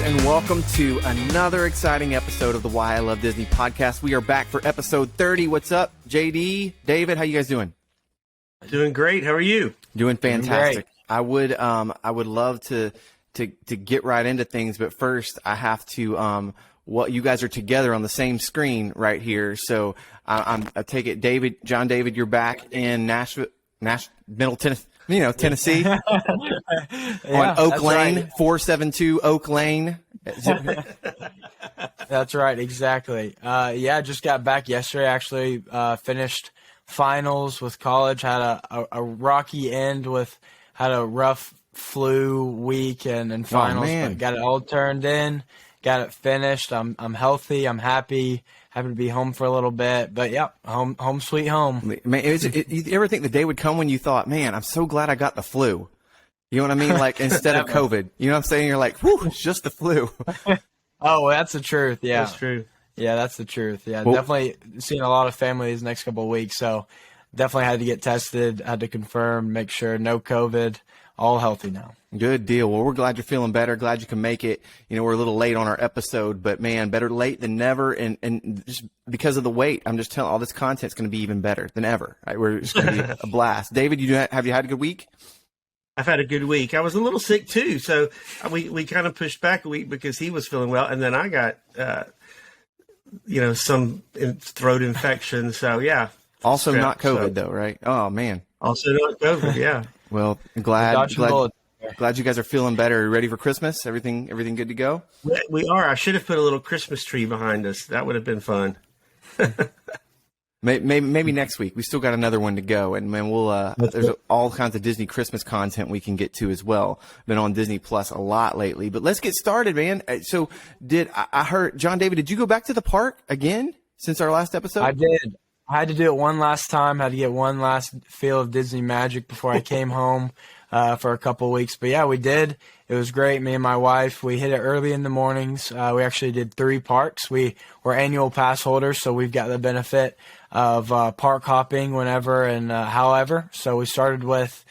and welcome to another exciting episode of the Why I Love Disney podcast. We are back for episode 30. What's up, JD, David? How you guys doing? Doing great. How are you? Doing fantastic. I would love to get right into things, but first I have to you guys are together on the same screen right here. So I take it, John David, you're back in Middle Tennessee. Tennessee, on Oak Lane, right. 472 Oak Lane. That's right, exactly. Just got back yesterday. Actually, finished finals with college. Had a rocky end had a rough flu week and finals. But got it all turned in. Got it finished. I'm healthy. I'm happy. Happy to be home for a little bit, but yeah, home sweet home. Man, you ever think the day would come when you thought, man, I'm so glad I got the flu? You know what I mean? Like instead of COVID. You know what I'm saying? You're like, whew, it's just the flu. Oh, that's the truth. Yeah, that's true. Yeah, that's the truth. Yeah, well, definitely seen a lot of family these next couple of weeks, so definitely had to get tested. Had to confirm, make sure no COVID. All healthy now. Good deal. Well, we're glad you're feeling better. Glad you can make it. We're a little late on our episode, but man, better late than never. And just because of the wait, I'm just telling all this content's going to be even better than ever. Right? It's going to be a blast. David, have you had a good week? I've had a good week. I was a little sick too, so we kind of pushed back a week because he was feeling well, and then I got some throat infection. So yeah. Also not COVID though, right? Oh man. Also not COVID. Yeah. Well, glad you guys are feeling better. Are you ready for Christmas? Everything good to go? We are. I should have put a little Christmas tree behind us. That would have been fun. maybe next week. We still got another one to go, and man, there's all kinds of Disney Christmas content we can get to as well. Been on Disney Plus a lot lately, but let's get started, man. So, I heard John David? Did you go back to the park again since our last episode? I did. I had to do it one last time. Had to get one last feel of Disney magic before I came home for a couple of weeks. But yeah, we did. It was great. Me and my wife, we hit it early in the mornings. We actually did 3 parks. We were annual pass holders, so we've got the benefit of park hopping whenever and however. So we started with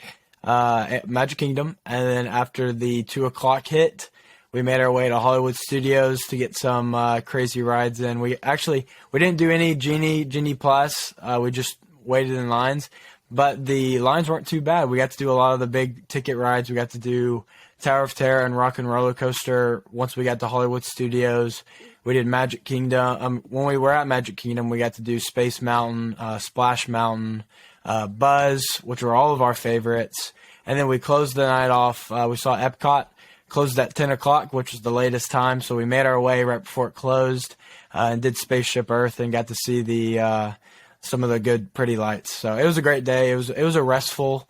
Magic Kingdom, and then after the 2 o'clock hit, we made our way to Hollywood Studios to get some crazy rides in. We didn't do any Genie Plus. We just waited in lines, but the lines weren't too bad. We got to do a lot of the big ticket rides. We got to do Tower of Terror and Rock and Roller Coaster. Once we got to Hollywood Studios, we did Magic Kingdom. When we were at Magic Kingdom, we got to do Space Mountain, Splash Mountain, Buzz, which were all of our favorites. And then we closed the night off. We saw Epcot. Closed at 10 o'clock, which was the latest time. So we made our way right before it closed and did Spaceship Earth and got to see the some of the good, pretty lights. So it was a great day. It was a restful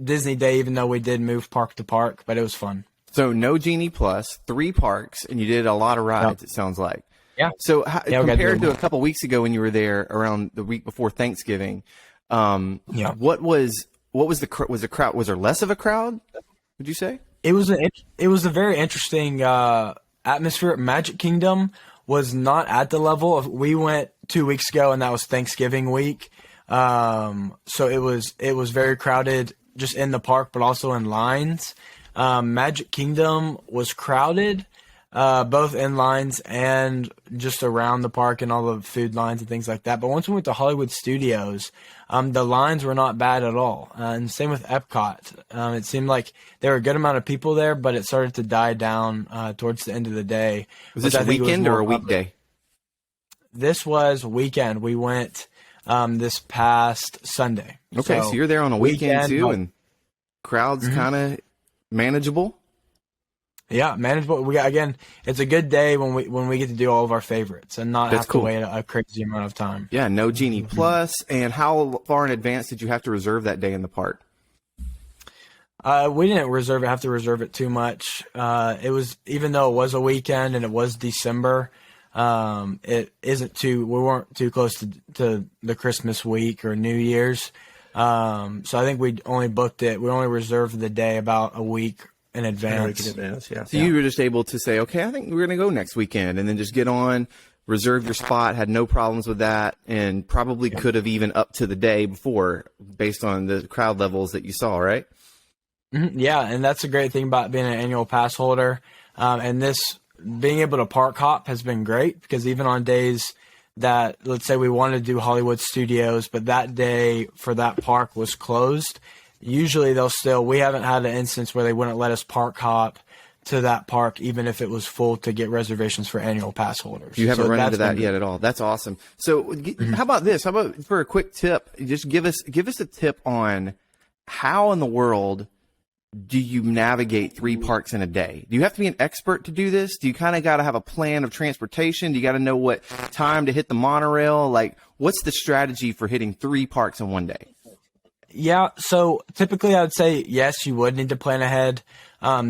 Disney day, even though we did move park to park, but it was fun. So no Genie Plus, 3 parks, and you did a lot of rides, It sounds like. Yeah. So compared to a couple weeks ago when you were there around the week before Thanksgiving, what was the crowd? Was there less of a crowd, would you say? It was a very interesting atmosphere. Magic Kingdom was not at the level of we went 2 weeks ago, and that was Thanksgiving week. So it was very crowded just in the park, but also in lines. Magic Kingdom was crowded, both in lines and just around the park and all the food lines and things like that. But once we went to Hollywood Studios, the lines were not bad at all. And same with Epcot. It seemed like there were a good amount of people there, but it started to die down towards the end of the day. Was this a weekend or a weekday? This was weekend. We went this past Sunday. Okay, so you're there on a weekend too, and crowds kind of manageable. Yeah, manageable. It's a good day when we get to do all of our favorites and not have to wait a crazy amount of time. Yeah, no Genie Plus. And how far in advance did you have to reserve that day in the park? We didn't have to reserve it too much. It was, even though it was a weekend and it was December, we weren't too close to the Christmas week or New Year's. So I think we only reserved the day about a week in advance. So you were just able to say, okay, I think we're going to go next weekend, and then just get on, reserve your spot, had no problems with that, and probably could have even up to the day before based on the crowd levels that you saw, right? Yeah, and that's a great thing about being an annual pass holder. And this being able to park hop has been great, because even on days that, let's say we wanted to do Hollywood Studios, but that day for that park was closed, usually we haven't had an instance where they wouldn't let us park hop to that park, even if it was full, to get reservations for annual pass holders. You haven't run into that yet at all. That's awesome. So how about this? How about for a quick tip, just give us a tip on how in the world do you navigate 3 parks in a day? Do you have to be an expert to do this? Do you kind of got to have a plan of transportation? Do you got to know what time to hit the monorail? Like, what's the strategy for hitting 3 parks in one day? Yeah, so typically I would say yes, you would need to plan ahead.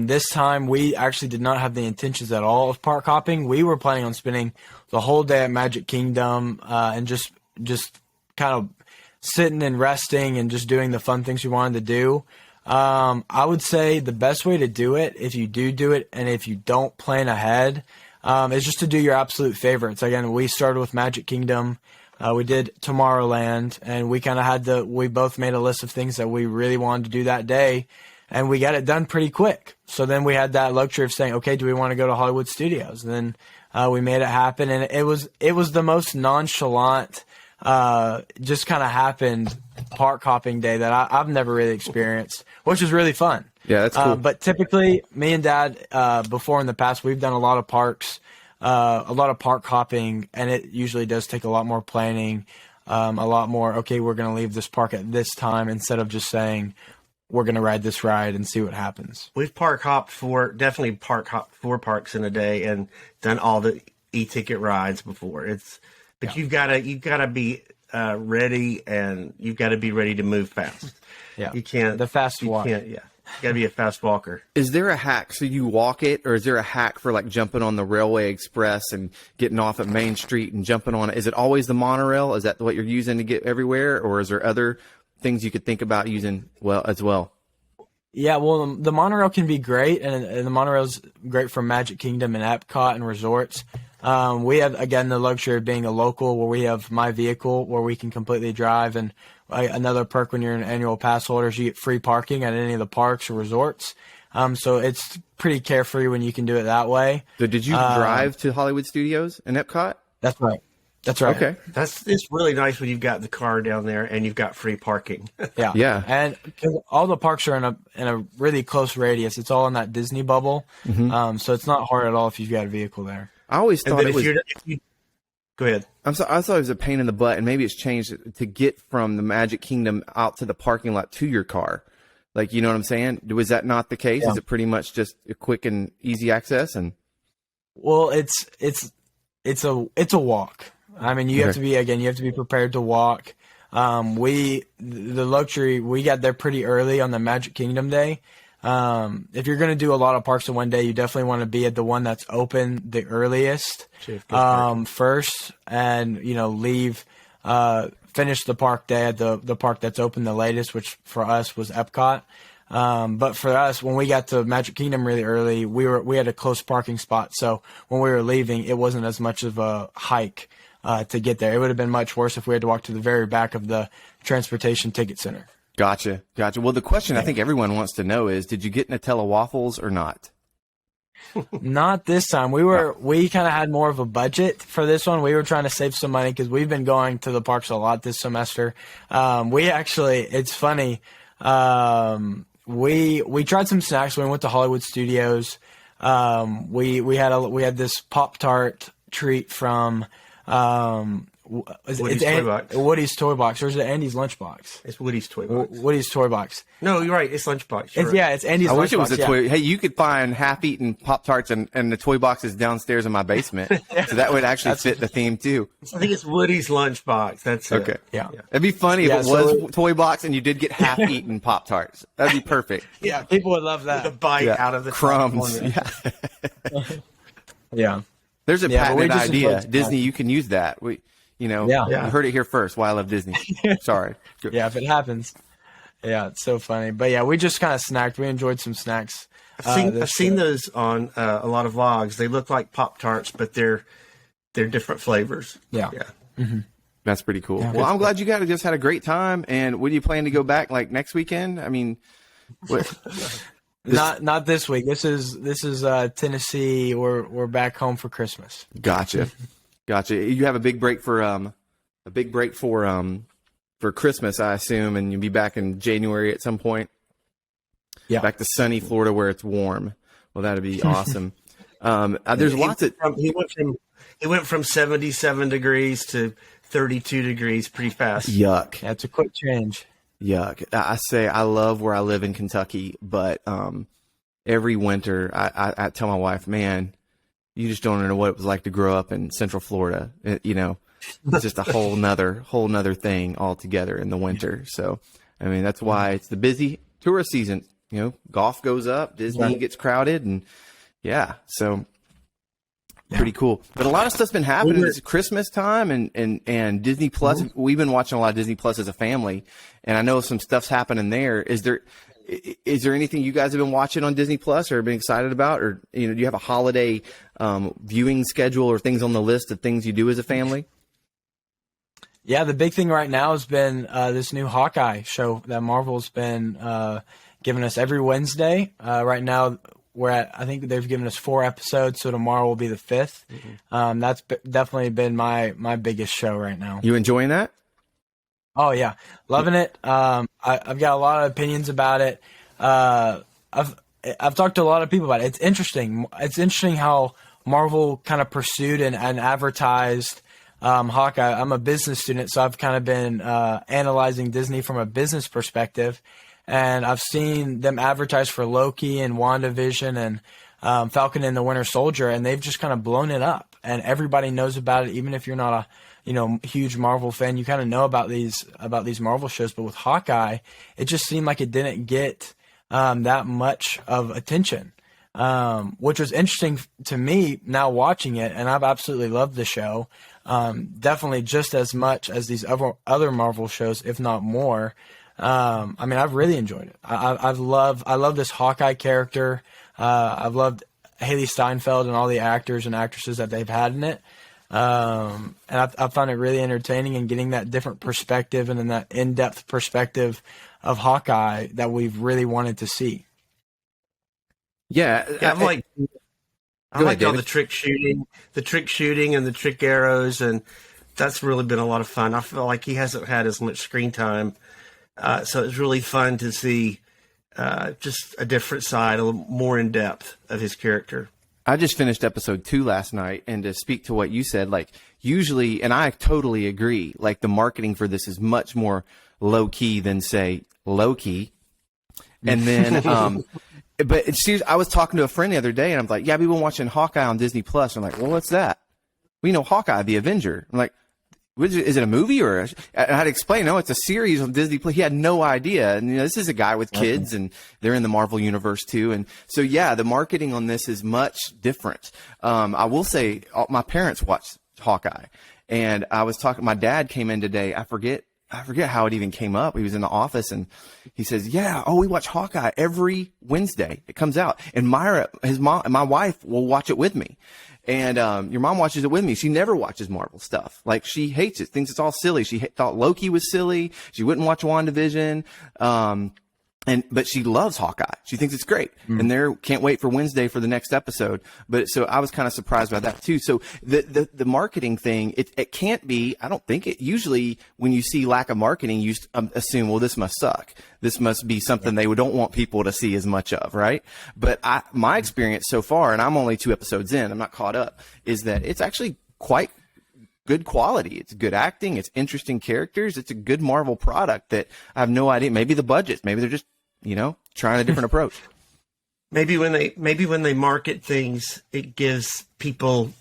This time we actually did not have the intentions at all of park hopping. We were planning on spending the whole day at Magic Kingdom and just kind of sitting and resting and just doing the fun things we wanted to do. I would say the best way to do it, if you do it and if you don't plan ahead, is just to do your absolute favorites. Again, we started with Magic Kingdom. We did Tomorrowland, and we both made a list of things that we really wanted to do that day, and we got it done pretty quick. So then we had that luxury of saying, okay, do we want to go to Hollywood Studios? And then we made it happen, and it was the most nonchalant, just kind of happened park hopping day that I've never really experienced, which was really fun. Yeah, that's cool. But typically, me and Dad, before in the past, we've done a lot of parks. A lot of park hopping, and it usually does take a lot more planning, a lot more, okay, we're going to leave this park at this time, instead of just saying, we're going to ride this ride and see what happens. We've definitely park hopped 4 parks in a day and done all the e-ticket rides before. You've got to be ready, and you've got to be ready to move fast. Yeah. You can't. The fast walk. You got to be a fast walker. Is there a hack? So you walk it, or is there a hack for like jumping on the Railway Express and getting off at Main Street and jumping on it? Is it always the monorail? Is that what you're using to get everywhere? Or is there other things you could think about using as well? Yeah, well, the monorail can be great, and the monorail's great for Magic Kingdom and Epcot and resorts. We have, again, the luxury of being a local, where we have My Vehicle, where we can completely drive. And another perk when you're an annual pass holder is you get free parking at any of the parks or resorts. So it's pretty carefree when you can do it that way. So did you drive to Hollywood Studios and Epcot? That's right. Okay. It's really nice when you've got the car down there and you've got free parking. Yeah. And because all the parks are in a really close radius, it's all in that Disney bubble. Mm-hmm. So it's not hard at all if you've got a vehicle there. I always thought it was. Go ahead. I thought it was a pain in the butt, and maybe it's changed to get from the Magic Kingdom out to the parking lot to your car. Like, you know what I'm saying? Was that not the case? Yeah. Is it pretty much just a quick and easy access? And well, it's a walk. I mean, you have to be prepared to walk. The luxury, we got there pretty early on the Magic Kingdom day. If you're going to do a lot of parks in one day, you definitely want to be at the one that's open the earliest, first, and, finish the park day at the park that's open the latest, which for us was Epcot. But for us, when we got to Magic Kingdom really early, we had a close parking spot. So when we were leaving, it wasn't as much of a hike, to get there. It would have been much worse if we had to walk to the very back of the transportation ticket center. Gotcha. Well, the question I think everyone wants to know is, did you get Nutella waffles or not? Not this time. We kind of had more of a budget for this one. We were trying to save some money because we've been going to the parks a lot this semester. It's funny. We tried some snacks when we went to Hollywood Studios. We had this Pop-Tart treat from Woody's Toy Box, or is it Andy's Lunchbox? It's Woody's Toy Box. Woody's Toy Box. No, you're right. It's Lunchbox. It's Andy's Lunchbox. I wish it was a toy. Hey, you could find half-eaten Pop-Tarts and the toy boxes downstairs in my basement. So that would actually fit the theme, too. I think it's Woody's Lunchbox. That's it. Okay. Yeah. It'd be funny if it was toy box and you did get half-eaten Pop-Tarts. That'd be perfect. Yeah, people would love that. The bite out of the crumbs. Yeah. There's a patented idea. Disney, you can use that. You heard it here first. Why I love Disney. Sorry. Yeah, if it happens. Yeah, it's so funny. But yeah, we just kind of snacked. We enjoyed some snacks. I've seen those on a lot of vlogs. They look like Pop-Tarts, but they're different flavors. Yeah. Mm-hmm. That's pretty cool. Yeah, well, I'm glad you guys just had a great time. And when do you plan to go back, like next weekend? I mean, what? Not this week. This is Tennessee. We're back home for Christmas. Gotcha. You have a big break for Christmas, I assume, and you'll be back in January at some point. Yeah, back to sunny Florida where it's warm. Well, that'd be awesome. There's lots of. He went from 77 degrees to 32 degrees pretty fast. Yuck. That's a quick change. Yuck. I say I love where I live in Kentucky, but every winter I tell my wife, man, you just don't know what it was like to grow up in Central Florida. It's just a whole nother thing altogether in the winter. So, I mean, that's why it's the busy tourist season. Golf goes up, Disney gets crowded, and so pretty cool. But a lot of stuff's been happening. It's Christmas time and Disney Plus. We've been watching a lot of Disney Plus as a family, and I know some stuff's happening there. Is there anything you guys have been watching on Disney Plus or been excited about, or do you have a holiday viewing schedule or things on the list of things you do as a family? Yeah, the big thing right now has been this new Hawkeye show that Marvel's been giving us every Wednesday. Right now, I think they've given us 4 episodes, so tomorrow will be the 5th. That's definitely been my biggest show right now. You enjoying that? Oh yeah, loving it. I've got a lot of opinions about it. I've talked to a lot of people about it. It's interesting. It's interesting how Marvel kind of pursued and advertised Hawkeye. I'm a business student, so I've kind of been analyzing Disney from a business perspective. And I've seen them advertise for Loki and WandaVision and Falcon and the Winter Soldier, and they've just kind of blown it up. And everybody knows about it, even if you're not a huge Marvel fan. You kind of know about these Marvel shows. But with Hawkeye, it just seemed like it didn't get that much of attention, which was interesting to me now watching it. And I've absolutely loved the show, definitely just as much as these other Marvel shows, if not more. I mean, I've really enjoyed it. I love this Hawkeye character. I've loved Haley Steinfeld and all the actors and actresses that they've had in it. And I found it really entertaining and getting that different perspective and then that in-depth perspective of Hawkeye that we've really wanted to see. Yeah, I like all the trick shooting and the trick arrows, and that's really been a lot of fun. I feel like he hasn't had as much screen time. So it's really fun to see just a different side, a little more in depth of his character. I just finished episode 2 last night, and to speak to what you said, like usually, and I totally agree, like the marketing for this is much more low key than say Loki. And then, but seriously, I was talking to a friend the other day, and I'm like, yeah, we've been watching Hawkeye on Disney Plus. I'm like, well, what's that? We know Hawkeye, the Avenger. I'm like, is it a movie or? And I had to explain. No, it's a series on Disney Plus. He had no idea. And this is a guy with kids, and they're in the Marvel universe too. And so, yeah, the marketing on this is much different. I will say, my parents watched Hawkeye, and I was talking. My dad came in today. I forget how it even came up. He was in the office, and he says, "Yeah, we watch Hawkeye every Wednesday. It comes out, and Myra, his mom, and my wife will watch it with me." And your mom watches it with me. She never watches Marvel stuff. Like, she hates it, thinks it's all silly. She thought Loki was silly. She wouldn't watch WandaVision. But she loves Hawkeye. She thinks it's great. And can't wait for Wednesday for the next episode. But so I was kind of surprised by that too. So the marketing thing, it can't be, I don't think it usually when you see lack of marketing, you assume, well, this must suck. This must be something they don't want people to see as much of, right? But my experience so far, and I'm only 2 episodes in, I'm not caught up, is that it's actually quite good quality. It's good acting. It's interesting characters. It's a good Marvel product that I have no idea. Maybe the budgets, maybe they're just, trying a different approach. Maybe when they market things, it gives people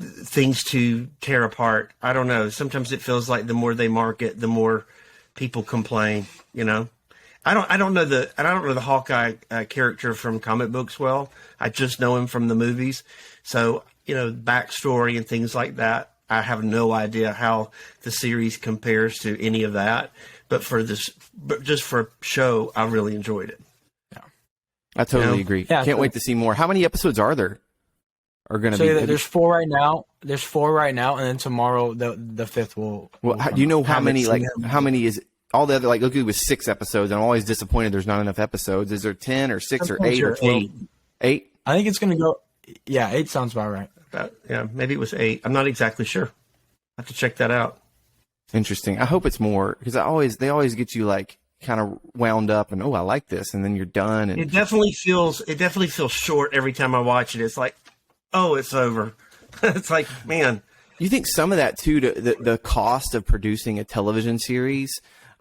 things to tear apart. I don't know. Sometimes it feels like the more they market, the more people complain. I don't know the Hawkeye character from comic books well. I just know him from the movies. So backstory and things like that, I have no idea how the series compares to any of that. But just for show, I really enjoyed it. Yeah, I totally agree. Yeah, Can't wait to see more. How many episodes are there? Are going to be? There's 4 right now. There's 4 right now, and then tomorrow the 5th will. Well, do you know how many? Like, how many is all the other, like Loki was 6 episodes. I'm always disappointed there's not enough episodes. Is there 10 or 6 or 8 or 12? 8? I think it's going to go. Yeah, 8 sounds about right. Yeah, maybe it was 8. I'm not exactly sure. I have to check that out. Interesting. I hope it's more, because they always get you like kind of wound up and, oh, I like this, and then you're done. And it definitely feels short every time I watch it. It's like, oh, it's over. It's like, man. You think some of that too, the cost of producing a television series,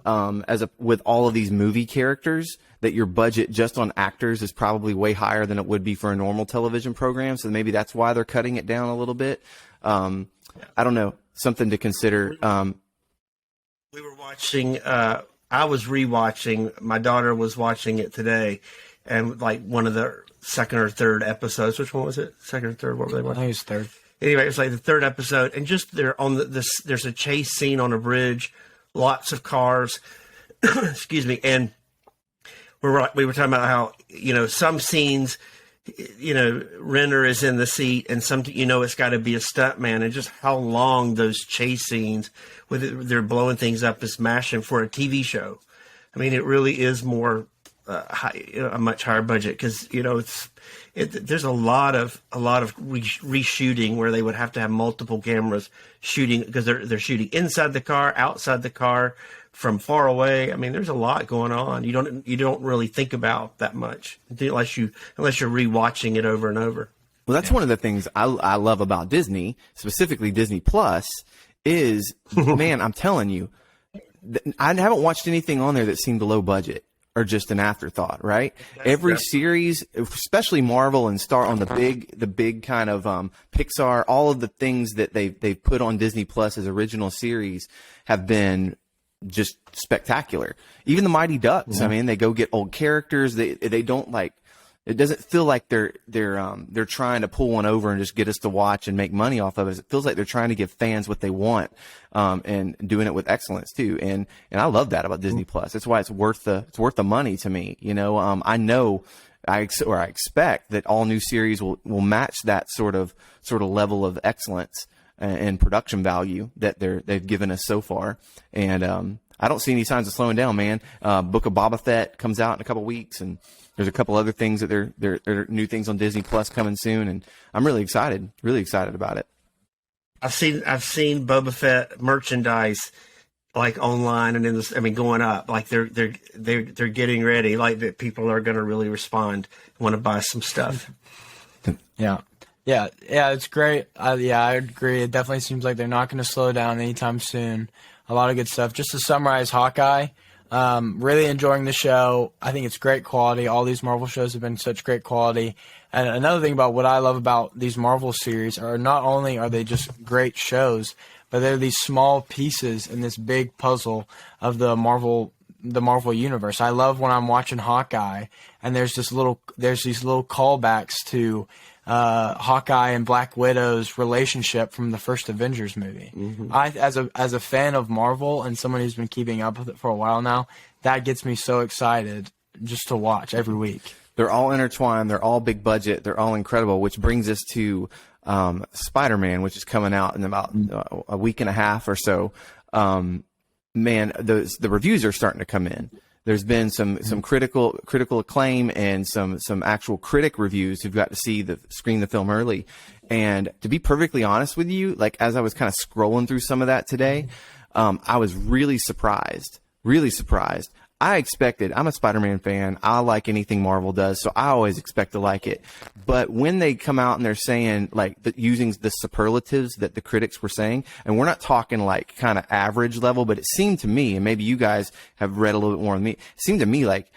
with all of these movie characters, that your budget just on actors is probably way higher than it would be for a normal television program. So maybe that's why they're cutting it down a little bit. I don't know. Something to consider. We were watching, I was rewatching, my daughter was watching it today, and like one of the second or third episodes. Which one was it? Second or third? What were they watching? I think it was third. Anyway, it was like the third episode, and just there on there's a chase scene on a bridge, lots of cars. Excuse me, and we were talking about how, some scenes, Renner is in the seat, and some, it's got to be a stuntman, and just how long those chase scenes they're blowing things up is mashing for a TV show. I mean, it really is more a much higher budget, because there's a lot of reshooting where they would have to have multiple cameras shooting, because they're shooting inside the car, outside the car, from far away. I mean, there's a lot going on. You don't really think about that much unless you're rewatching it over and over. Well, that's one of the things I love about Disney, specifically Disney Plus, is, man, I'm telling you, I haven't watched anything on there that seemed low budget or just an afterthought, right? Every series, especially Marvel and Star on the big kind of Pixar, all of the things that they've put on Disney Plus as original series have been just spectacular. Even the Mighty Ducks. I mean, they go get old characters. They don't like. It doesn't feel like they're trying to pull one over and just get us to watch and make money off of it. It feels like they're trying to give fans what they want, and doing it with excellence too. And I love that about Disney Plus. That's why it's worth the money to me. I know I expect that all new series will match that sort of level of excellence and production value that they've given us so far. And I don't see any signs of slowing down, man. Book of Boba Fett comes out in a couple weeks, and there's a couple other things that there are new things on Disney Plus coming soon, and I'm really excited about it. I've seen Boba Fett merchandise like online and going up. Like they're getting ready. Like that people are going to really respond, want to buy some stuff. Yeah, it's great. I agree. It definitely seems like they're not going to slow down anytime soon. A lot of good stuff. Just to summarize Hawkeye, really enjoying the show. I think it's great quality. All these Marvel shows have been such great quality. And another thing about what I love about these Marvel series are not only are they just great shows, but they're these small pieces in this big puzzle of the Marvel universe. I love when I'm watching Hawkeye and there's these little callbacks to Hawkeye and Black Widow's relationship from the first Avengers movie. Mm-hmm. As a fan of Marvel and someone who's been keeping up with it for a while now, that gets me so excited just to watch every week. They're all intertwined. They're all big budget. They're all incredible, which brings us to Spiderman, which is coming out in about a week and a half or so. Man, the reviews are starting to come in. There's been some critical acclaim and some actual critic reviews who've got to screen the film early. And to be perfectly honest with you, like as I was kind of scrolling through some of that today, I was really surprised. I'm a Spider-Man fan. I like anything Marvel does, so I always expect to like it. But when they come out and they're saying, like, using the superlatives that the critics were saying, and we're not talking like kind of average level, but it seemed to me, and maybe you guys have read a little bit more than me, it seemed to me like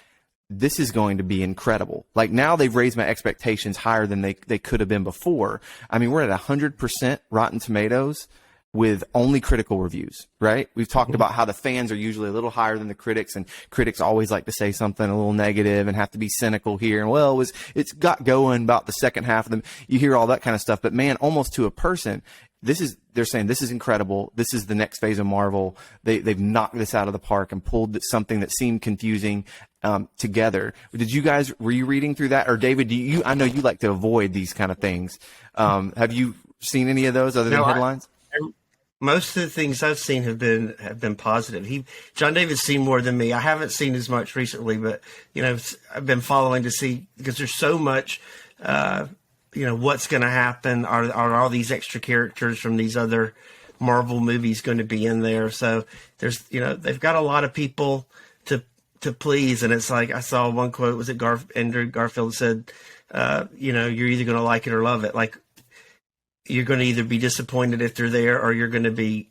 this is going to be incredible. Like now they've raised my expectations higher than they could have been before. I mean, we're at 100% Rotten Tomatoes with only critical reviews, right? We've talked about how the fans are usually a little higher than the critics, and critics always like to say something a little negative and have to be cynical here. And well, it's got going about the second half of them. You hear all that kind of stuff, but man, almost to a person, they're saying this is incredible. This is the next phase of Marvel. They've knocked this out of the park and pulled something that seemed confusing together. Were you reading through that? Or David, I know you like to avoid these kind of things. Have you seen any of those other than headlines? Most of the things I've seen have been positive. John David's seen more than me. I haven't seen as much recently, but I've been following to see, because there's so much. What's going to happen? Are all these extra characters from these other Marvel movies going to be in there? So there's they've got a lot of people to please, and it's like I saw one quote. Was it Andrew Garfield said, you're either going to like it or love it. Like, you're going to either be disappointed if they're there, or you're going to be,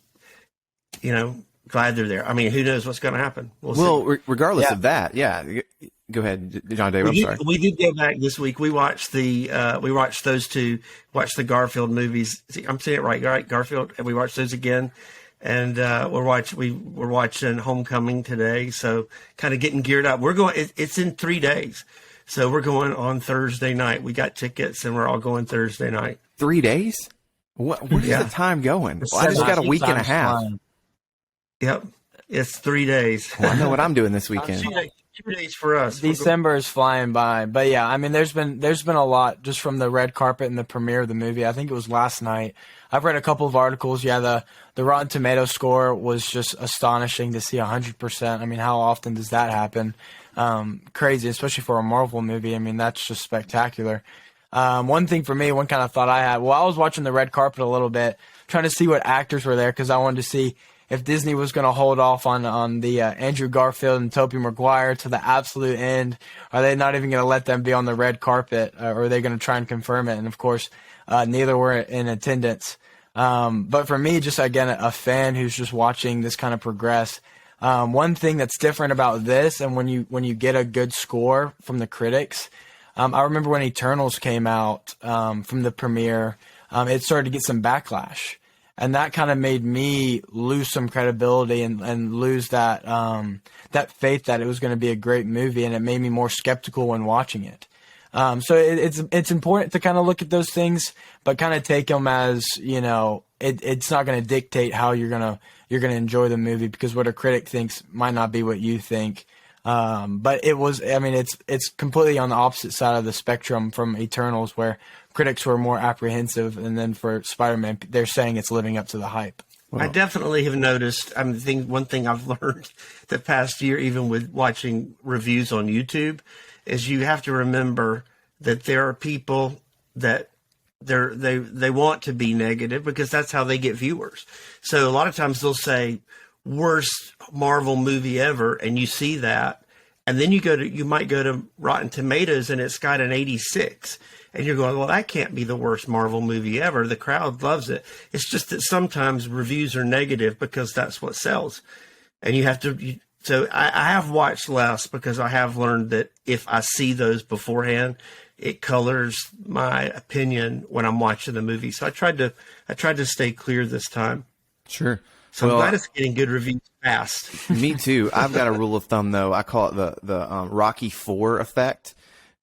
glad they're there. I mean, who knows what's going to happen? We'll see. Regardless of that, yeah. Go ahead, John David. I'm sorry. We did go back this week. We watched the Garfield movies. See, I'm saying it right, Garfield, and we watched those again. And we're watching Homecoming today, so kind of getting geared up. We're going. It's in 3 days, so we're going on Thursday night. We got tickets, and we're all going Thursday night. 3 days? Where's the time going? Well, I just got a week and a half. Yep, it's 3 days. Well, I know what I'm doing this weekend. 2 days for us. December is flying by, but yeah, I mean, there's been a lot just from the red carpet and the premiere of the movie. I think it was last night. I've read a couple of articles. Yeah, the Rotten Tomatoes score was just astonishing to see 100%. I mean, how often does that happen? Crazy, especially for a Marvel movie. I mean, that's just spectacular. One thing for me, one kind of thought I had, I was watching the red carpet a little bit, trying to see what actors were there, because I wanted to see if Disney was going to hold off on the Andrew Garfield and Tobey Maguire to the absolute end. Are they not even going to let them be on the red carpet, or are they going to try and confirm it? And, of course, neither were in attendance. But for me, just, again, a fan who's just watching this kind of progress, one thing that's different about this, and when you get a good score from the critics, I remember when Eternals came out from the premiere, it started to get some backlash. And that kind of made me lose some credibility and lose that faith that it was going to be a great movie, and it made me more skeptical when watching it. So it's important to kind of look at those things, but kind of take them as, it's not going to dictate how you're gonna enjoy the movie, because what a critic thinks might not be what you think. But it's completely on the opposite side of the spectrum from Eternals, where critics were more apprehensive, and then for Spider-Man, they're saying it's living up to the hype. Wow. I definitely have noticed. One thing I've learned the past year, even with watching reviews on YouTube, is you have to remember that there are people that they want to be negative, because that's how they get viewers. So a lot of times they'll say worst Marvel movie ever, and you see that, and then you might go to Rotten Tomatoes and it's got an 86. And you're going, well, that can't be the worst Marvel movie ever. The crowd loves it. It's just that sometimes reviews are negative because that's what sells. And you have to. So I have watched less, because I have learned that if I see those beforehand, it colors my opinion when I'm watching the movie. So I tried to stay clear this time. Sure. So I'm glad it's getting good reviews fast. Me too. I've got a rule of thumb, though. I call it the Rocky IV effect.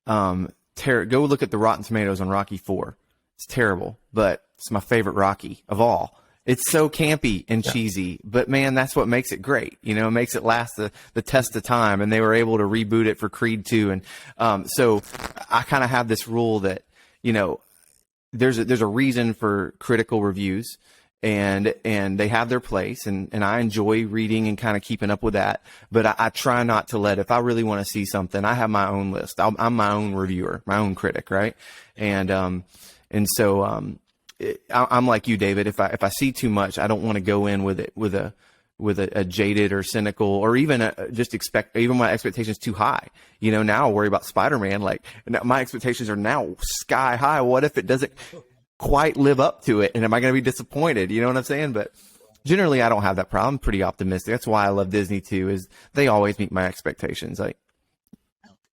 Go look at the Rotten Tomatoes on Rocky IV. It's terrible, but it's my favorite Rocky of all. It's so campy and cheesy, but man, that's what makes it great. It makes it last the test of time, and they were able to reboot it for Creed 2. And so I kind of have this rule that, there's a reason for critical reviews, and they have their place, and I enjoy reading and kind of keeping up with that. But I try not to if I really want to see something, I have my own list. I'm my own reviewer, my own critic, right? And so I'm like you, David. If I see too much, I don't want to go in with a jaded or cynical, or even even my expectations too high. Now I'll worry about Spider-Man. Like, my expectations are now sky high. What if it doesn't quite live up to it, and am I going to be disappointed? You know what I'm saying? But generally, I don't have that problem. I'm pretty optimistic. That's why I love Disney too, is they always meet my expectations. Like,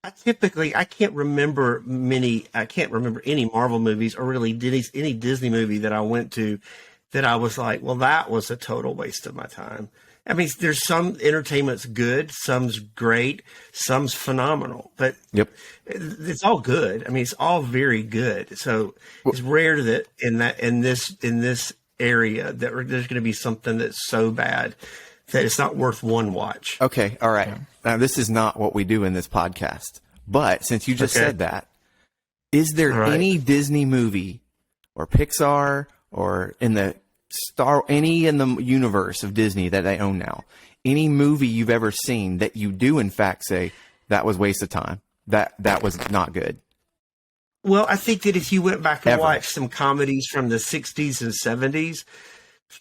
I can't remember any Marvel movies, or really any Disney movie that I went to that I was like, well, that was a total waste of my time. I mean, there's some entertainment's good, some's great, some's phenomenal, but it's all good. I mean, it's all very good. So it's rare that in this area that there's going to be something that's so bad that it's not worth one watch. Okay, all right. Now, this is not what we do in this podcast, but since you just said that, is there any Disney movie or Pixar or in the any in the universe of Disney that they own now, any movie you've ever seen that you do in fact say that was a waste of time, that was not good? Well, I think that if you went back and Ever. watched some comedies from the 60s and 70s,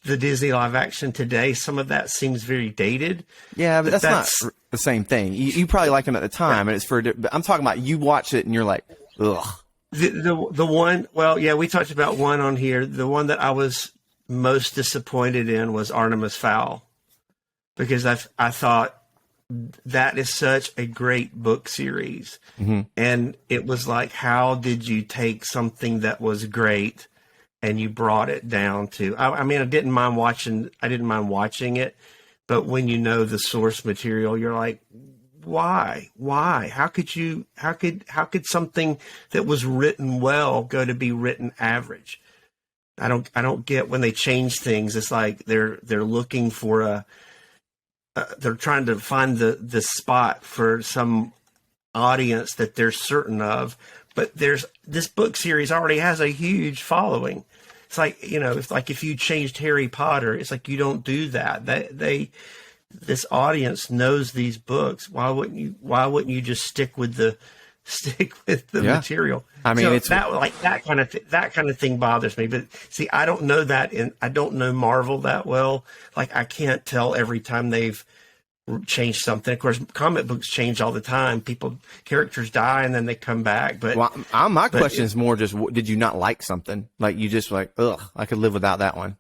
the Disney live action today, some of that seems very dated. Yeah, but that's not the same thing. You probably liked them at the time, and it's but I'm talking about you watch it and you're like, ugh. The one, well, yeah, we talked about one on here. The one that I was most disappointed in was Artemis Fowl, because I thought that is such a great book series. Mm-hmm. And it was like, how did you take something that was great and you brought it down to, I mean, I didn't mind watching it, but when you know the source material, you're like, why? How could something that was written well go to be written average? I don't get when they change things. It's like they're looking for they're trying to find the spot for some audience that they're certain of, but this book series already has a huge following. It's like, it's like if you changed Harry Potter, it's like you don't do that. This audience knows these books. Why wouldn't you just stick with the material? I mean, so it's that kind of thing bothers me. But see, I don't know that, and I don't know Marvel that well. Like, I can't tell every time they've changed something. Of course, comic books change all the time. Characters die and then they come back. But my question is more just, did you not like something? Like, you just like, ugh, I could live without that one.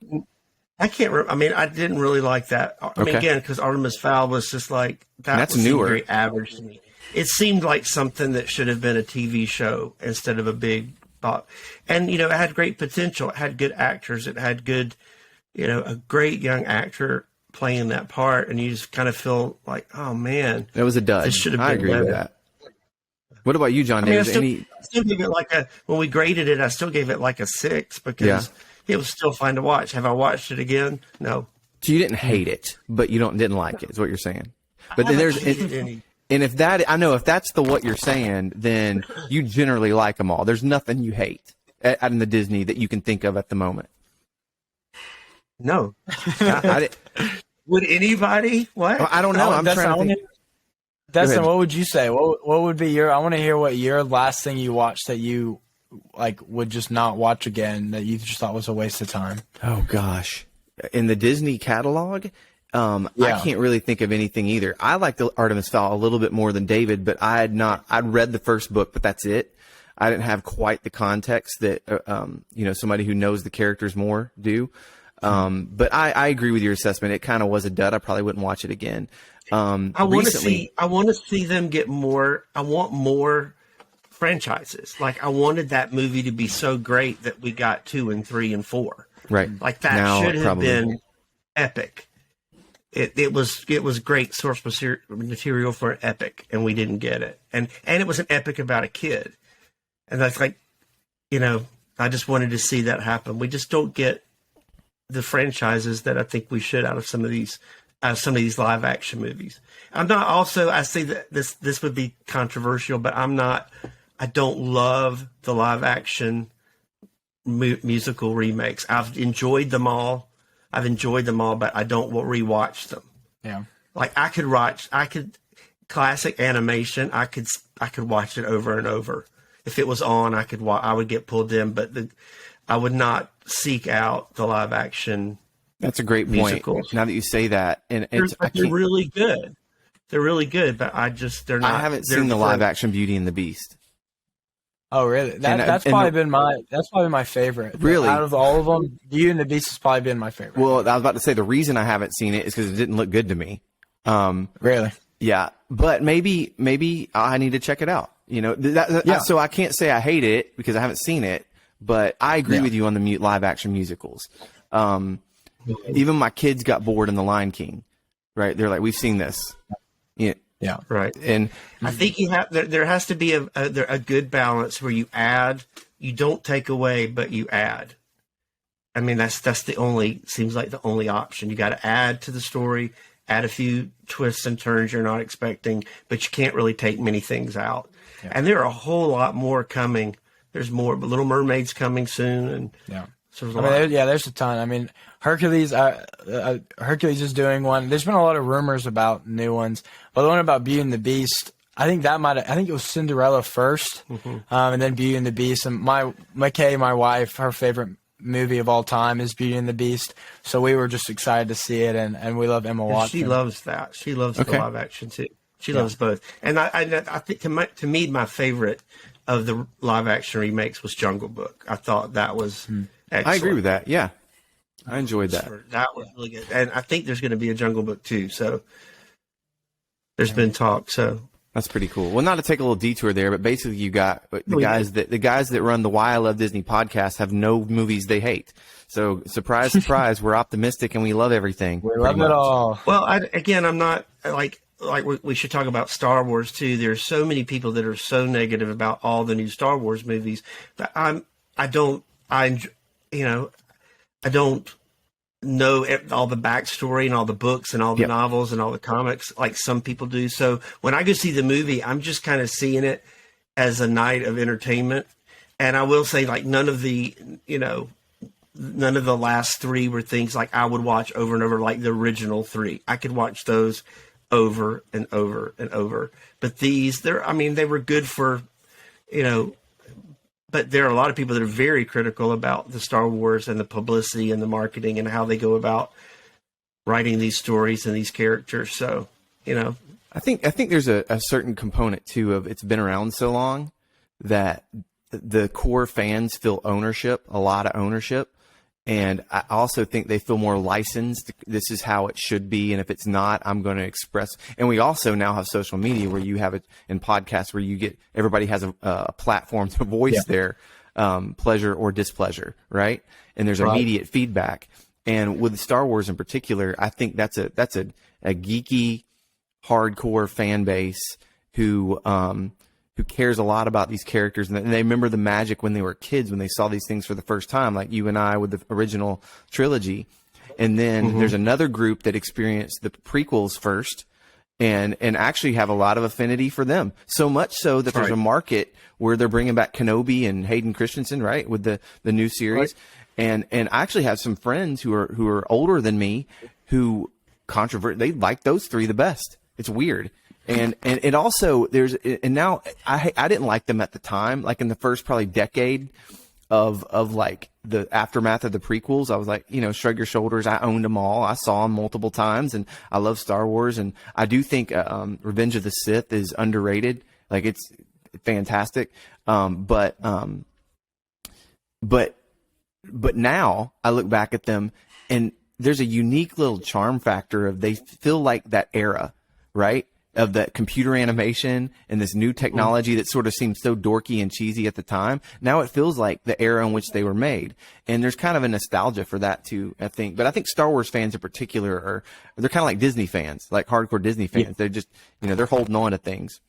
I can't. I mean, I didn't really like that. I mean, again, because Artemis Fowl was just like that's newer, very average to me. It seemed like something that should have been a TV show instead of a big box. And it had great potential. It had good actors. It had good, a great young actor playing that part, and you just kind of feel like, oh man, it was a dud. This should have been I agree better. with that. What about you, John? I still gave it when we graded it, I still gave it like a 6 because it was still fun to watch. Have I watched it again? No. So you didn't hate it, but you didn't like it, is what you're saying. But then and if that's what you're saying, then you generally like them all. There's nothing you hate in the Disney that you can think of at the moment. No. Would anybody? What? I don't know. I'm trying to think. Destin, what would you say? What would be I want to hear what your last thing you watched that you would just not watch again, that you just thought was a waste of time. Oh gosh. In the Disney catalog, I can't really think of anything either. I like the Artemis Fowl a little bit more than David, but I'd read the first book, but that's it. I didn't have quite the context that, somebody who knows the characters more do. But I agree with your assessment. It kind of was a dud. I probably wouldn't watch it again. I want to see them get more. I want more franchises. Like, I wanted that movie to be so great that we got 2 and 3 and 4. Right. Like, that should have been epic. It was great source material for an epic, and we didn't get it. And it was an epic about a kid. And that's like, I just wanted to see that happen. We just don't get the franchises that I think we should out of some of these live action movies. I'm not also, I say that this would be controversial, but I don't love the live action musical remakes. I've enjoyed them all, but I don't rewatch them. Yeah. Like, classic animation, I could watch it over and over. If it was on, I would get pulled in, but I would not seek out the live action. That's a great musicals. point. Now that you say that, and they're really good. They're really good, but they're not. I haven't seen the live action Beauty and the Beast. Oh, really? That's probably been my favorite. Really? Out of all of them, Beauty and the Beast has probably been my favorite. Well, I was about to say the reason I haven't seen it is because it didn't look good to me. Really? Yeah, but maybe I need to check it out. So I can't say I hate it because I haven't seen it, but I agree with you on the live action musicals. Even my kids got bored in The Lion King, right? They're like, we've seen this. Yeah, right. And I think there has to be a good balance where you don't take away, but you add. I mean, that's seems like the only option. You got to add to the story, add a few twists and turns you're not expecting, but you can't really take many things out. Yeah. And there are a whole lot more coming. There's more Little Mermaid's coming soon, and So there's a I lot. mean, there's a ton. I mean, Hercules, Hercules is doing one. There's been a lot of rumors about new ones, but the one about Beauty and the Beast, I think it was Cinderella 1st, and then Beauty and the Beast. And my wife, her favorite movie of all time is Beauty and the Beast. So we were just excited to see it, and we love Emma Watson. She loves that. She loves the live action too. She loves both. And I think to me, my favorite of the live action remakes was Jungle Book. I thought that was excellent. I agree with that. Yeah, I enjoyed that. That was really good. And I think there's going to be a Jungle Book too. So there's been talk. So that's pretty cool. Well, not to take a little detour there, but basically you got the guys that run the Why I Love Disney podcast have no movies they hate. So surprise, surprise, we're optimistic and we love everything. We love it all. Well, I'm not like we should talk about Star Wars too. There's so many people that are so negative about all the new Star Wars movies, but I don't know all the backstory and all the books and all the novels and all the comics like some people do. So when I go see the movie, I'm just kind of seeing it as a night of entertainment. And I will say, like, none of the last three were things like I would watch over and over, like the original three. I could watch those over and over and over. But they were good for, but there are a lot of people that are very critical about the Star Wars and the publicity and the marketing and how they go about writing these stories and these characters. So, I think there's a certain component too of it's been around so long that the core fans feel a lot of ownership. And I also think they feel more licensed. This is how it should be. And if it's not, I'm going to express. And we also now have social media where you have it in podcasts where everybody has a platform to voice their pleasure or displeasure, right? And there's immediate feedback. And with Star Wars in particular, I think that's a geeky, hardcore fan base who cares a lot about these characters, and they remember the magic when they were kids, when they saw these things for the first time, like you and I with the original trilogy. And then there's another group that experienced the prequels first and actually have a lot of affinity for them. So much so that there's a market where they're bringing back Kenobi and Hayden Christensen, right, with the new series. Right. And I actually have some friends who are older than me who they like those three the best. It's weird. And it also now I didn't like them at the time, like in the first probably decade of like the aftermath of the prequels. I was like, shrug your shoulders. I owned them all. I saw them multiple times, and I love Star Wars. And I do think Revenge of the Sith is underrated. Like, it's fantastic. But now I look back at them, and there's a unique little charm factor of they feel like that era, right? Of that computer animation and this new technology that sort of seemed so dorky and cheesy at the time. Now it feels like the era in which they were made. And there's kind of a nostalgia for that too, I think. But I think Star Wars fans in particular they're kind of like Disney fans, like hardcore Disney fans. Yeah. They're just, they're holding on to things.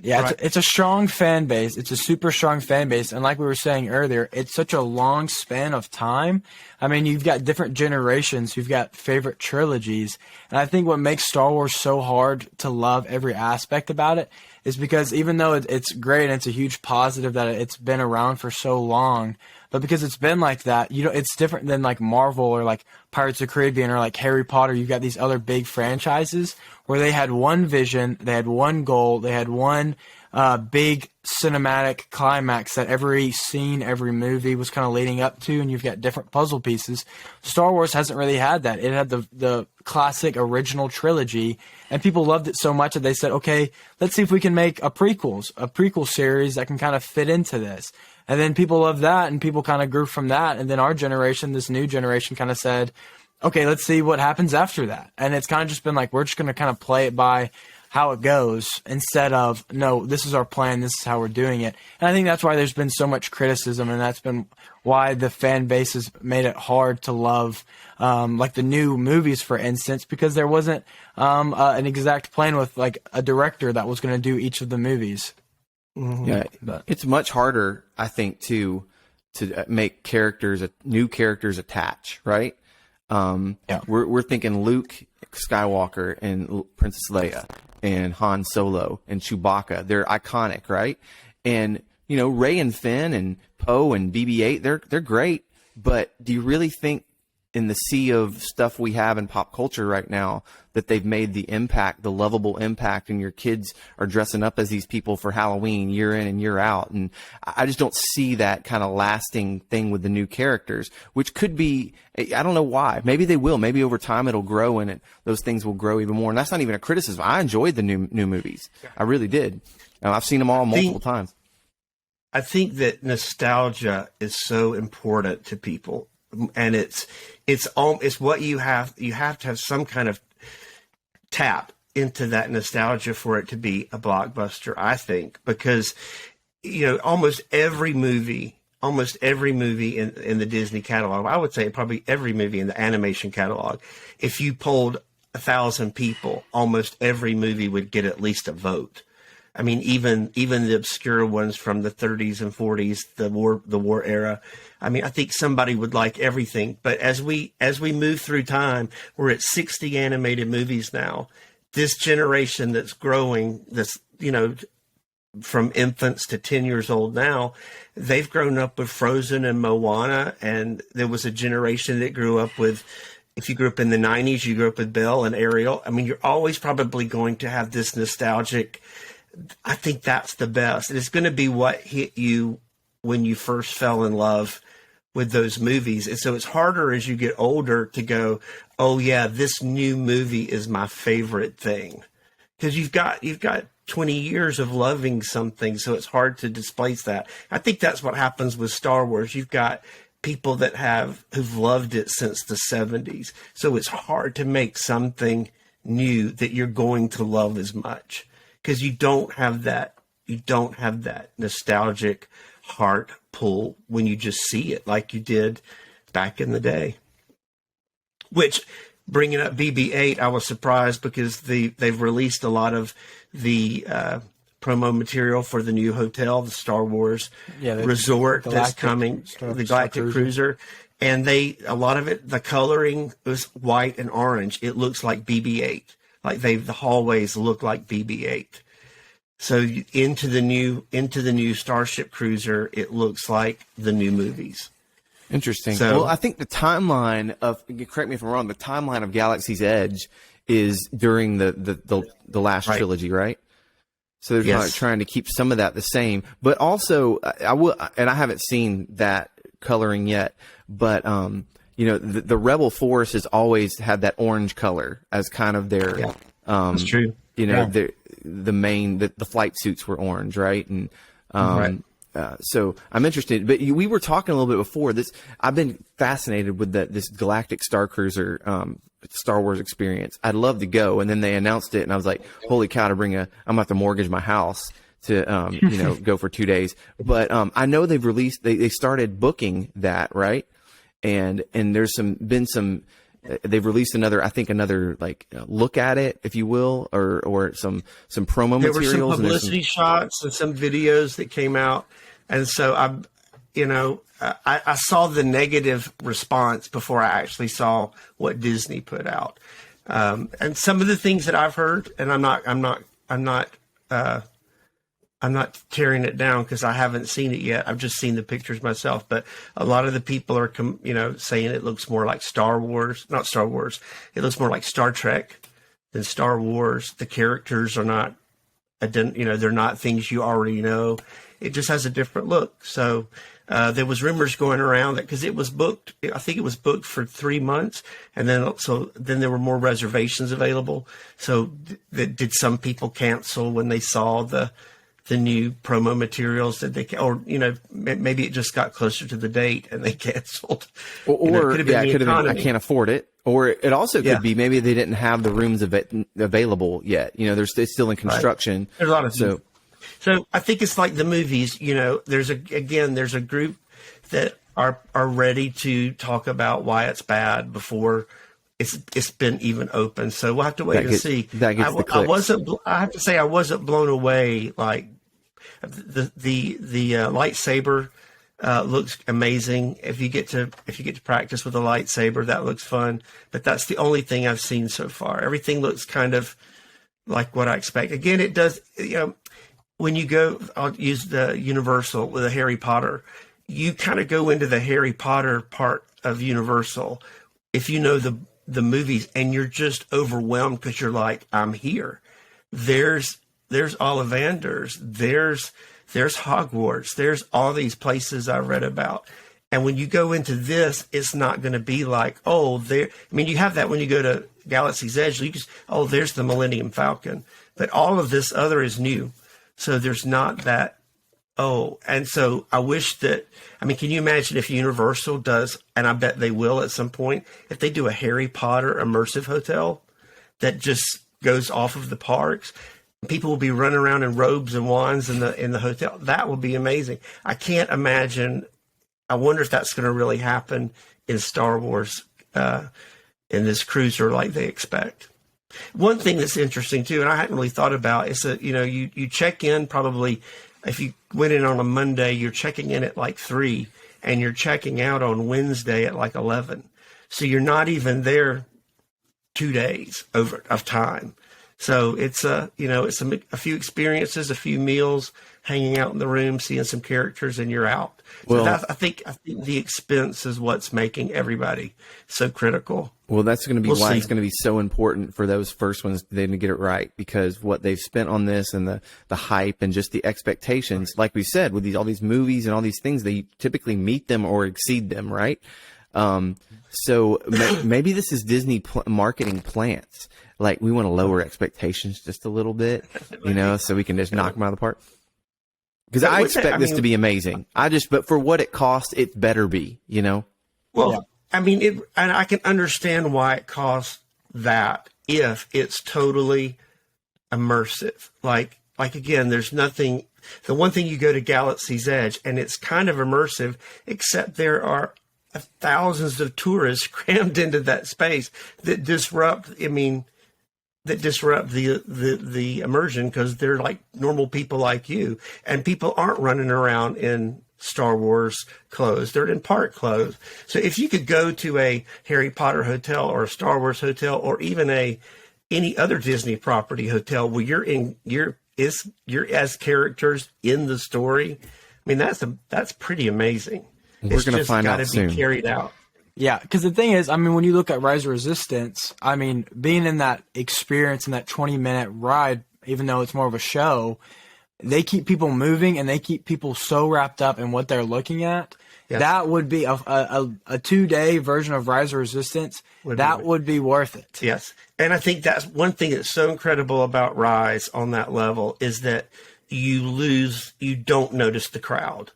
Yeah, right. It's a strong fan base. It's a super strong fan base. And like we were saying earlier, it's such a long span of time. I mean, you've got different generations. You've got favorite trilogies. And I think what makes Star Wars so hard to love every aspect about it is because even though it's great and it's a huge positive that it's been around for so long, but because it's been like that, it's different than like Marvel or like Pirates of the Caribbean or like Harry Potter. You've got these other big franchises where they had one vision, they had one goal, they had one big cinematic climax that every scene, every movie was kind of leading up to, and you've got different puzzle pieces. Star Wars hasn't really had that. It had the classic original trilogy, and people loved it so much that they said, okay, let's see if we can make a prequel series that can kind of fit into this. And then people loved that, and people kind of grew from that. And then our generation, this new generation, kind of said, okay, let's see what happens after that. And it's kind of just been like, we're just going to kind of play it by how it goes instead of, no, this is our plan, this is how we're doing it. And I think that's why there's been so much criticism, and that's been why the fan base has made it hard to love like the new movies, for instance, because there wasn't an exact plan with like a director that was going to do each of the movies. Mm-hmm. Yeah, but it's much harder, I think, to make new characters attach, right? We're thinking Luke Skywalker and Princess Leia and Han Solo and Chewbacca. They're iconic, right? And Rey and Finn and Poe and BB-8, they're great. But do you really think in the sea of stuff we have in pop culture right now that they've made the impact, the lovable impact, and your kids are dressing up as these people for Halloween year in and year out? And I just don't see that kind of lasting thing with the new characters, which could be, I don't know why. Maybe they will. Maybe over time it'll grow and those things will grow even more. And that's not even a criticism. I enjoyed the new movies. I really did. I've seen them all multiple times. I think that nostalgia is so important to people, and it's what you have to have some kind of tap into that nostalgia for it to be a blockbuster, I think, because almost every movie in the Disney catalog, I would say probably every movie in the animation catalog, if you polled 1,000 people, almost every movie would get at least a vote. I mean, even the obscure ones from the 30s and 40s, the war era. I mean, I think somebody would like everything. But as we move through time, we're at 60 animated movies now. This generation that's growing, from infants to 10 years old now, they've grown up with Frozen and Moana, and there was a generation that grew up with. If you grew up in the 90s, you grew up with Belle and Ariel. I mean, you're always probably going to have this nostalgic. I think that's the best. And it's going to be what hit you when you first fell in love with those movies. And so it's harder as you get older to go, oh yeah, this new movie is my favorite thing. Because you've got 20 years of loving something. So it's hard to displace that. I think that's what happens with Star Wars. You've got people who've loved it since the 70s. So it's hard to make something new that you're going to love as much. Because you don't have that nostalgic heart pull when you just see it like you did back in the day. Which, bringing up BB-8, I was surprised because they've released a lot of the promo material for the new hotel, the Star Wars resort that's coming, the Galactic Cruiser. And a lot of it, the coloring was white and orange. It looks like BB-8. Like the hallways look like BB-8. So into the new Starship Cruiser, it looks like the new movies. Interesting. So, well, I think the timeline of, correct me if I'm wrong, the timeline of Galaxy's Edge is during the last trilogy, right? So they're trying to keep some of that the same, but also I haven't seen that coloring yet, but the Rebel Force has always had that orange color as kind of their that's true. The flight suits were orange, right? And right. So I'm interested, but we were talking a little bit before this. I've been fascinated with this Galactic Starcruiser Star Wars experience. I'd love to go, and then they announced it, and I was like, "Holy cow!" I'm gonna have to mortgage my house to go for 2 days. But I know they've released. They started booking that, right? And there's been some. They've released another like look at it, if you will, or some promo materials. There were some publicity shots and some videos that came out, and so I saw the negative response before I actually saw what Disney put out, and some of the things that I've heard, and I'm not tearing it down because I haven't seen it yet. I've just seen the pictures myself. But a lot of the people are, saying it looks more like Star Wars, not Star Wars. It looks more like Star Trek than Star Wars. The characters are not, they're not things you already know. It just has a different look. So there was rumors going around that because it was booked, I think it was booked for 3 months, and then there were more reservations available. So did some people cancel when they saw the new promo materials that maybe it just got closer to the date and they canceled. Or it could have been, I can't afford it. Or it also could be maybe they didn't have the rooms available yet. They're still in construction. Right. There's a lot of things. So I think it's like the movies. There's a group that are ready to talk about why it's bad before it's been even open. So we'll have to wait and see. That gets the clicks. I have to say I wasn't blown away. Like the lightsaber looks amazing. If you get to practice with a lightsaber, that looks fun. But that's the only thing I've seen so far. Everything looks kind of like what I expect. Again, it does. When you go, I'll use the Universal with a Harry Potter. you kind of go into the Harry Potter part of Universal, if you know the movies, and you're just overwhelmed because you're like, I'm here. There's Ollivanders, there's Hogwarts, there's all these places I read about. And when you go into this, it's not going to be like, oh, there. I mean, you have that when you go to Galaxy's Edge. You just, oh, there's the Millennium Falcon. But all of this other is new. So there's not that, oh. And so I wish that, I mean, can you imagine if Universal does, and I bet they will at some point, if they do a Harry Potter immersive hotel that just goes off of the parks? People will be running around in robes and wands in the hotel. That will be amazing. I can't imagine. I wonder if that's going to really happen in Star Wars, in this cruiser like they expect. One thing that's interesting too, and I hadn't really thought about, is that, you know, you check in probably, if you went in on a Monday, you're checking in at like 3 and you're checking out on Wednesday at like 11. So you're not even there 2 days of time. So it's it's a few experiences, a few meals, hanging out in the room, seeing some characters, and you're out. So Well, I think the expense is what's making everybody so critical. Well, that's going to be We'll why see. it's going to be so important for those first ones to get it right, because what they've spent on this and the hype and just the expectations, like we said, with all these movies and all these things, they typically meet them or exceed them, right? So maybe this is Disney marketing plans. Like, we want to lower expectations just a little bit, so we can just knock them out of the park. Because I expect this to be amazing. But for what it costs, it better be, Well, yeah. I mean, and I can understand why it costs that if it's totally immersive. Like again, there's nothing. The one thing, you go to Galaxy's Edge and it's kind of immersive, except there are thousands of tourists crammed into that space that disrupt. That disrupt the immersion, because they're like normal people like you, and people aren't running around in Star Wars clothes. They're in park clothes. So if you could go to a Harry Potter hotel or a Star Wars hotel, or even any other Disney property hotel where you're as characters in the story, I mean, that's pretty amazing. We're going to find out soon. It's just got to be carried out. Yeah, because the thing is, I mean, when you look at Rise of Resistance, I mean, being in that experience in that 20-minute ride, even though it's more of a show, they keep people moving and they keep people so wrapped up in what they're looking at. Yes. That would be a 2-day version of Rise of Resistance. Would be worth it. Yes, and I think that's one thing that's so incredible about Rise on that level, is that you don't notice the crowd.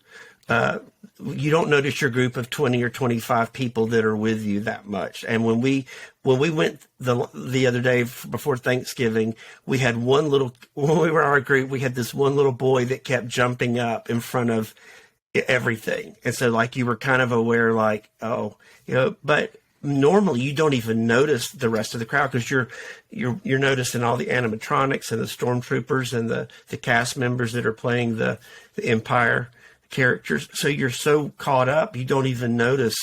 You don't notice your group of 20 or 25 people that are with you that much. And when we went the other day before Thanksgiving, we had when we were our group, we had this one little boy that kept jumping up in front of everything. And so, like, you were kind of aware, like, but normally you don't even notice the rest of the crowd, because you're noticing all the animatronics and the stormtroopers and the cast members that are playing the Empire characters. So you're so caught up, you don't even notice,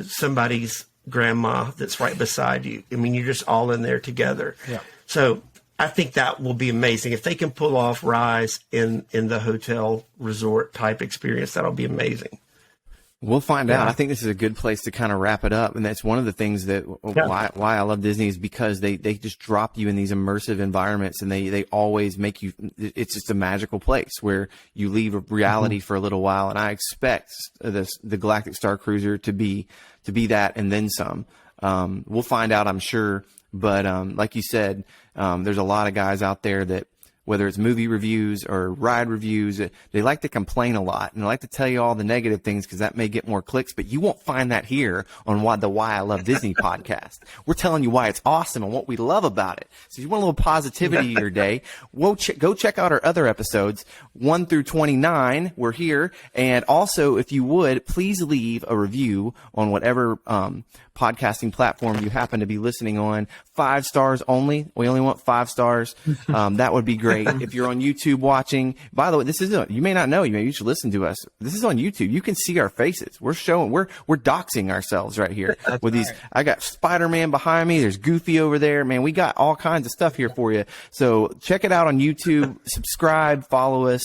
somebody's grandma that's right beside you. I mean, you're just all in there together. Yeah. So I think that will be amazing if they can pull off Rise in the hotel resort type experience. That'll be amazing. We'll find out. I think this is a good place to kind of wrap it up. And that's one of the things that why I love Disney, is because they just drop you in these immersive environments, and they always make you, it's just a magical place where you leave reality for a little while. And I expect the Galactic Starcruiser to be that and then some. We'll find out, I'm sure. But like you said, there's a lot of guys out there that, whether it's movie reviews or ride reviews, they like to complain a lot, and they like to tell you all the negative things because that may get more clicks, but you won't find that here on Why I Love Disney podcast. We're telling you why it's awesome and what we love about it. So if you want a little positivity in your day, go check out our other episodes, 1 through 29. We're here. And also, if you would, please leave a review on whatever podcasting platform you happen to be listening on. 5 stars only. We only want 5 stars. That would be great. If you're on YouTube watching, by the way, you may not know, you should listen to us. This is on YouTube. You can see our faces. We're doxing ourselves right here with these. I got Spiderman behind me. There's Goofy over there. Man, we got all kinds of stuff here for you. So check it out on YouTube. Subscribe, follow us,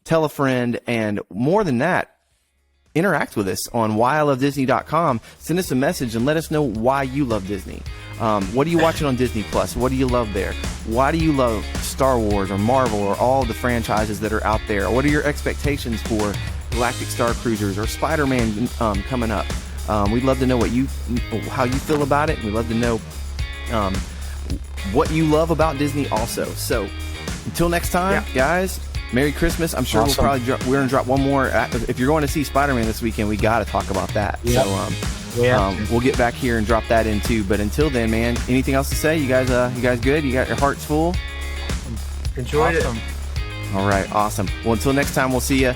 tell a friend, and more than that, interact with us on whyilovedisney.com. Send us a message and let us know why you love Disney. What are you watching on Disney Plus? What do you love there? Why do you love Star Wars or Marvel or all the franchises that are out there? What are your expectations for Galactic Starcruisers or Spiderman coming up? We'd love to know how you feel about it. We'd love to know what you love about Disney also. So until next time, guys, Merry Christmas. I'm sure Awesome. we're going to drop one more. If you're going to see Spider-Man this weekend, we got to talk about that. Yep. So we'll get back here and drop that in too. But until then, man, anything else to say? You guys good? You got your hearts full? Enjoyed it. Awesome. All right, awesome. Well, until next time, we'll see you.